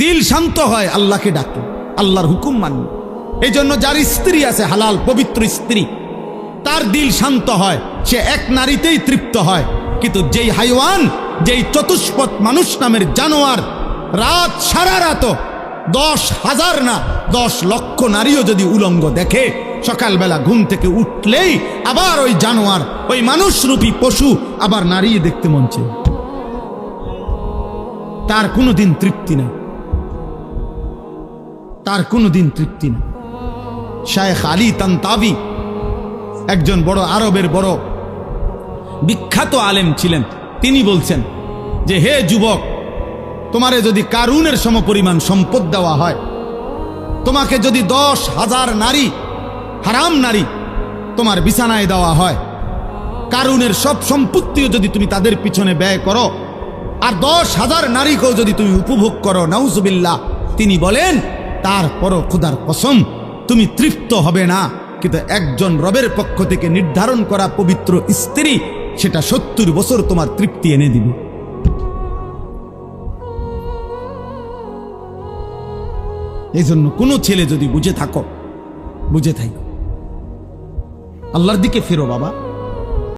দিল শান্ত হয় আল্লাহকে ডাকে, আল্লাহর হুকুম মানবে। এই জন্য যার স্ত্রী আছে হালাল পবিত্র স্ত্রী, তার দিল শান্ত হয়, সে এক নারীতেই তৃপ্ত হয়। কিন্তু যেই হাইওয়ান, যেই চতুষ্পদ মানুষ নামের জানোয়ার রাত সারা রাত 10,000 না 10 লক্ষ নারীও যদি উলঙ্গ দেখে, সকালবেলা ঘুম থেকে উঠলেই আবার ওই জানোয়ার, ওই মানুষরূপী পশু আবার নারী দেখতে মন চায়। তার কোনোদিন তৃপ্তি নেই, তার কোনোদিন তৃপ্তি নেই। শায়েখ আলী তানতাবি একজন বড় আরবের বড় বিখ্যাত আলেম ছিলেন। তিনি বলছেন যে, হে যুবক, তোমারে যদি কারুনের সমপরিমাণ সম্পদ দেওয়া হয়, তোমাকে যদি 10,000 নারী, হারাম নারী তোমার বিছানায় দেওয়া হয়, কারুনের সব সম্পত্তিও যদি তুমি তাদের পিছনে ব্যয় করো, আর 10,000 নারীকেও যদি তুমি উপভোগ করো, নাউজুবিল্লাহ, তিনি বলেন তারপরও খোদার কসম তুমি তৃপ্ত হবে না। কিন্তু একজন রবের পক্ষ থেকে নির্ধারণ করা পবিত্র স্ত্রী, সেটা 70 বছর তোমার তৃপ্তি এনে দিবে। এই জন্য কোনো ছেলে যদি বুঝে থাকো, বুঝে থাকো, আল্লাহর দিকে ফেরো বাবা।